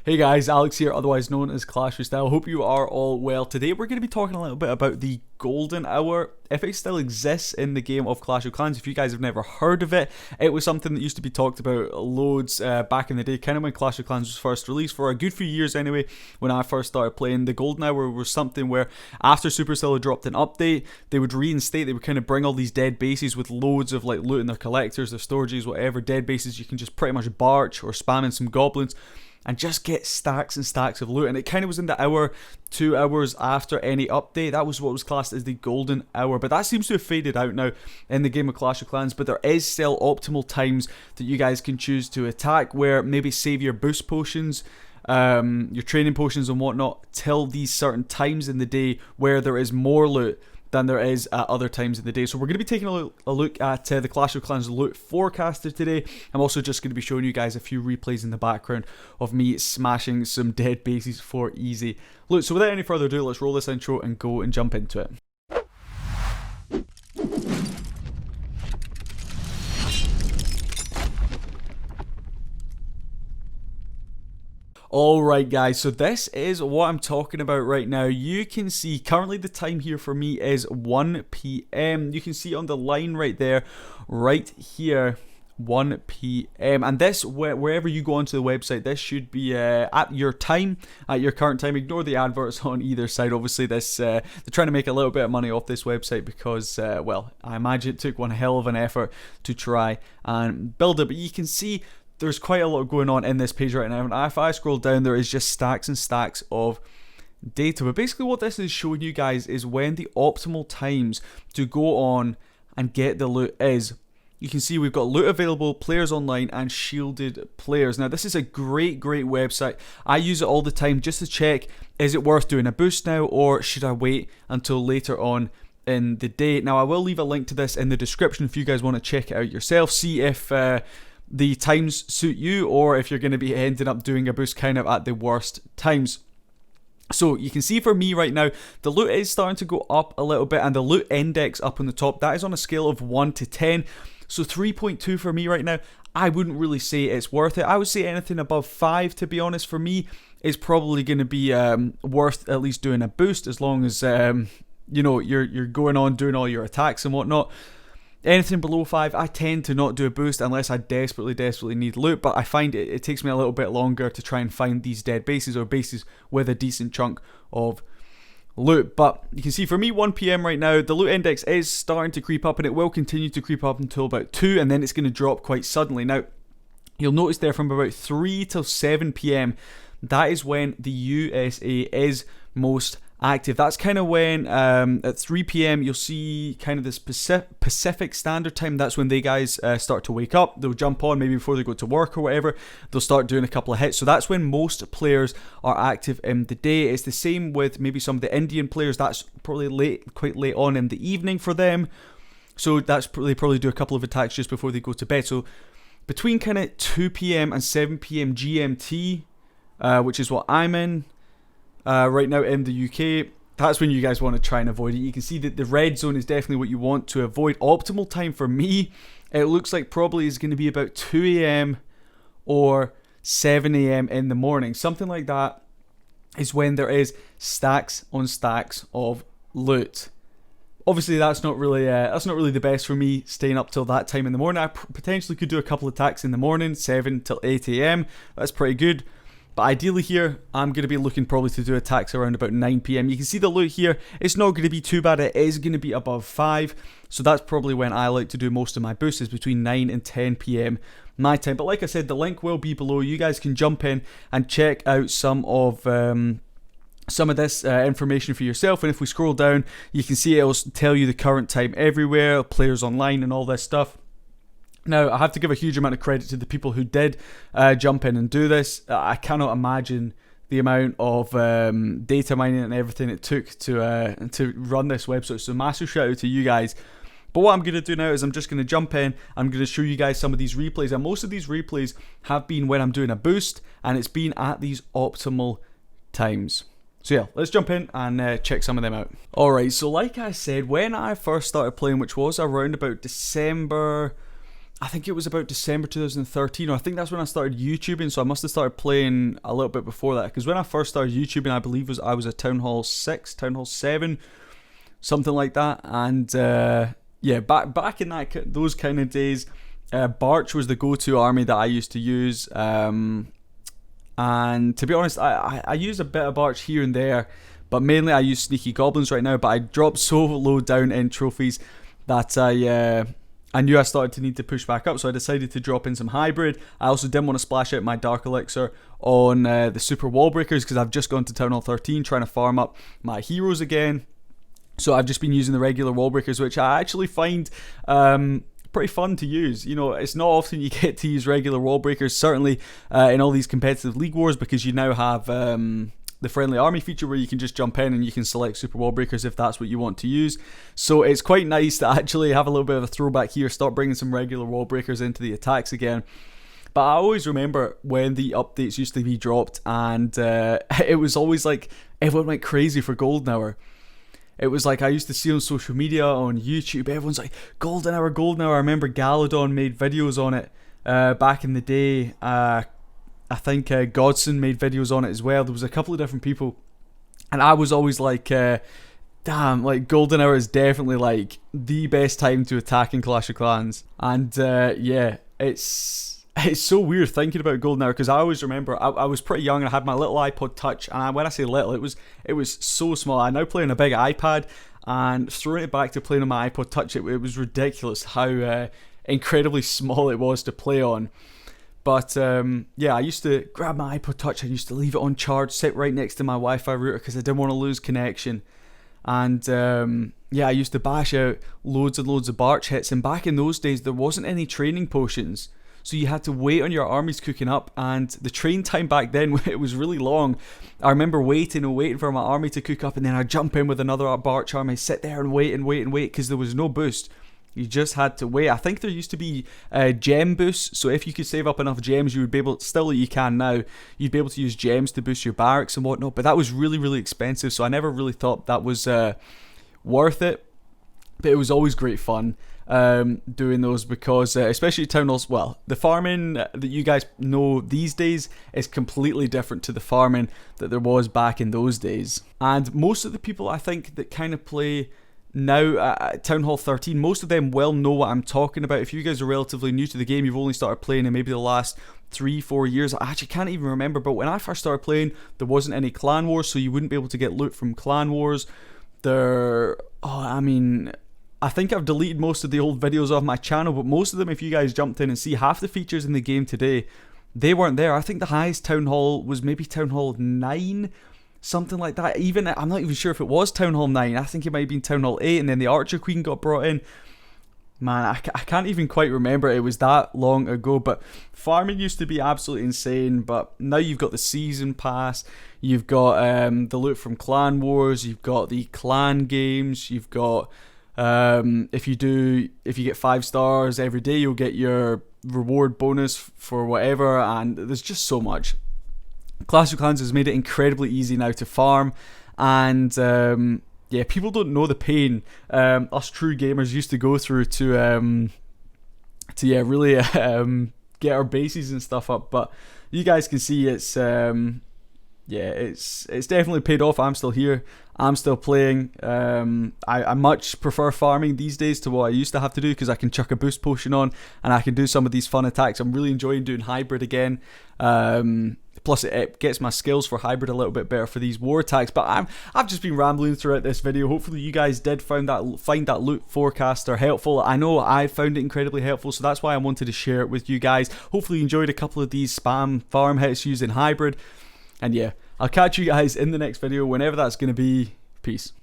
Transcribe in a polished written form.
Hey guys, Alex here, otherwise known as Clash with Style. Hope you are all well. Today we're going to be talking a little bit about the Golden Hour, if it still exists in the game of Clash of Clans. If you guys have never heard of it, it was something that used to be talked about loads back in the day, kind of when Clash of Clans was first released, for a good few years anyway. When I first started playing, the Golden Hour was something where after Supercell had dropped an update, they would reinstate, they would kind of bring all these dead bases with loads of like loot in their collectors, their storages, whatever, dead bases you can just pretty much barch or spam in some goblins and just get stacks and stacks of loot. And it kind of was in the hour, 2 hours after any update. That was what was classed as the Golden Hour, but that seems to have faded out now in the game of Clash of Clans. But there is still optimal times that you guys can choose to attack, where maybe save your boost potions, your training potions and whatnot, till these certain times in the day where there is more loot than there is at other times of the day. So we're going to be taking a look at the Clash of Clans loot forecaster today. I'm also just going to be showing you guys a few replays in the background of me smashing some dead bases for easy loot. So without any further ado, let's roll this intro and go and jump into it. Alright guys, so this is what I'm talking about right now. You can see currently the time here for me is 1 PM. You can see on the line right there, right here, 1 PM. And this, wherever you go onto the website, this should be at your time, at your current time. Ignore the adverts on either side. Obviously this, they're trying to make a little bit of money off this website because, well, I imagine it took one hell of an effort to try and build it. But you can see there's quite a lot going on in this page right now, and if I scroll down, there is just stacks and stacks of data. But basically what this is showing you guys is when the optimal times to go on and get the loot is. You can see we've got loot available, players online, and shielded players. Now this is a great website. I use it all the time just to check, is it worth doing a boost now, or should I wait until later on in the day? Now I will leave a link to this in the description if you guys want to check it out yourself, see if the times suit you, or if you're going to be ending up doing a boost kind of at the worst times. So you can see for me right now, the loot is starting to go up a little bit, and the loot index up on the top, that is on a scale of 1 to 10. So 3.2 for me right now. I wouldn't really say it's worth it. I would say anything above 5, to be honest, for me, is probably going to be worth at least doing a boost, as long as you know, you're going on doing all your attacks and whatnot. Anything below 5, I tend to not do a boost unless I desperately need loot, but I find it takes me a little bit longer to try and find these dead bases, or bases with a decent chunk of loot. But you can see for me, 1 PM right now, the loot index is starting to creep up, and it will continue to creep up until about 2, and then it's going to drop quite suddenly. Now, you'll notice there from about 3 till 7 PM, that is when the USA is most active. That's kind of when at 3 PM you'll see kind of this Pacific Standard Time. That's when they guys start to wake up. They'll jump on maybe before they go to work or whatever. They'll start doing a couple of hits. So that's when most players are active in the day. It's the same with maybe some of the Indian players. That's probably quite late on in the evening for them. So that's they probably do a couple of attacks just before they go to bed. So between kind of 2 PM and 7 PM GMT, which is what I'm in right now in the UK, that's when you guys want to try and avoid it. You can see that the red zone is definitely what you want to avoid. Optimal time for me, it looks like probably is going to be about 2 AM or 7 AM in the morning. Something like that is when there is stacks on stacks of loot. Obviously that's not really the best for me, staying up till that time in the morning. I potentially could do a couple of attacks in the morning, 7 till 8 AM. That's pretty good. But ideally here, I'm going to be looking probably to do attacks around about 9 PM. You can see the loot here, it's not going to be too bad. It is going to be above 5. So that's probably when I like to do most of my boosts, is between 9 and 10 PM my time. But like I said, the link will be below. You guys can jump in and check out some of this information for yourself. And if we scroll down, you can see it'll tell you the current time everywhere, players online and all this stuff. Now, I have to give a huge amount of credit to the people who did jump in and do this. I cannot imagine the amount of data mining and everything it took to run this website. So massive shout out to you guys. But what I'm going to do now is I'm just going to jump in. I'm going to show you guys some of these replays. And most of these replays have been when I'm doing a boost, and it's been at these optimal times. So yeah, let's jump in and check some of them out. Alright, so like I said, when I first started playing, which was around about December I think it was about December 2013, or I think that's when I started YouTubing, so I must have started playing a little bit before that, because when I first started YouTubing, I believe I was at Town Hall 6, Town Hall 7, something like that, and yeah, back in those kind of days, Barch was the go-to army that I used to use, and to be honest, I use a bit of Barch here and there, but mainly I use Sneaky Goblins right now, but I dropped so low down in trophies that I knew I started to need to push back up, so I decided to drop in some hybrid. I also didn't want to splash out my Dark Elixir on the Super Wall Breakers, because I've just gone to Town Hall 13 trying to farm up my heroes again. So I've just been using the regular Wall Breakers, which I actually find pretty fun to use. You know, it's not often you get to use regular Wall Breakers, certainly in all these competitive League Wars, because you now have the friendly army feature where you can just jump in and you can select super wall breakers if that's what you want to use. So it's quite nice to actually have a little bit of a throwback here, start bringing some regular wall breakers into the attacks again. But I always remember when the updates used to be dropped, and it was always like everyone went crazy for Golden Hour. It was like I used to see on social media, on YouTube, everyone's like, Golden Hour, Golden Hour. I remember Galadon made videos on it back in the day. I think Godson made videos on it as well. There was a couple of different people, and I was always like, damn, like Golden Hour is definitely like the best time to attack in Clash of Clans. And yeah, it's so weird thinking about Golden Hour, because I always remember I was pretty young and I had my little iPod Touch, and when I say little, it was so small. I now play on a big iPad, and throwing it back to playing on my iPod Touch, it was ridiculous how incredibly small it was to play on. But yeah, I used to grab my iPod Touch, I used to leave it on charge, sit right next to my Wi-Fi router because I didn't want to lose connection. And yeah, I used to bash out loads and loads of Barch hits, and back in those days there wasn't any training potions. So you had to wait on your armies cooking up, and the train time back then, it was really long. I remember waiting and waiting for my army to cook up, and then I'd jump in with another Barch army, sit there and wait because there was no boost. You just had to wait. I think there used to be gem boosts, so if you could save up enough gems, you would be able to, still you can now, you'd be able to use gems to boost your barracks and whatnot, but that was really, really expensive, so I never really thought that was worth it. But it was always great fun doing those, because especially Town Halls, well, the farming that you guys know these days is completely different to the farming that there was back in those days. And most of the people, I think, that kind of play now at Town Hall 13, most of them will know what I'm talking about. If you guys are relatively new to the game, you've only started playing in maybe the last 3-4 years, I actually can't even remember, but when I first started playing, there wasn't any clan wars, so you wouldn't be able to get loot from clan wars. I think I've deleted most of the old videos off my channel, but most of them, if you guys jumped in and see half the features in the game today, they weren't there. I think the highest Town Hall was maybe Town Hall 9, something like that. Even, I'm not even sure if it was Town Hall 9. I think it might have been Town Hall 8, and then the Archer Queen got brought in. Man, I can't even quite remember. It was that long ago. But farming used to be absolutely insane. But now you've got the season pass. You've got the loot from clan wars. You've got the clan games. You've got if you get 5 stars every day, you'll get your reward bonus for whatever. And there's just so much. Clash of Clans has made it incredibly easy now to farm, and yeah, people don't know the pain us true gamers used to go through to yeah, really get our bases and stuff up. But you guys can see it's yeah, it's definitely paid off. I'm still here, I'm still playing. I much prefer farming these days to what I used to have to do, because I can chuck a boost potion on and I can do some of these fun attacks. I'm really enjoying doing hybrid again. Plus it gets my skills for hybrid a little bit better for these war attacks. But I've just been rambling throughout this video. Hopefully you guys did find that loot forecaster helpful. I know I found it incredibly helpful, so that's why I wanted to share it with you guys. Hopefully you enjoyed a couple of these spam farm hits using hybrid. And yeah, I'll catch you guys in the next video, whenever that's going to be. Peace.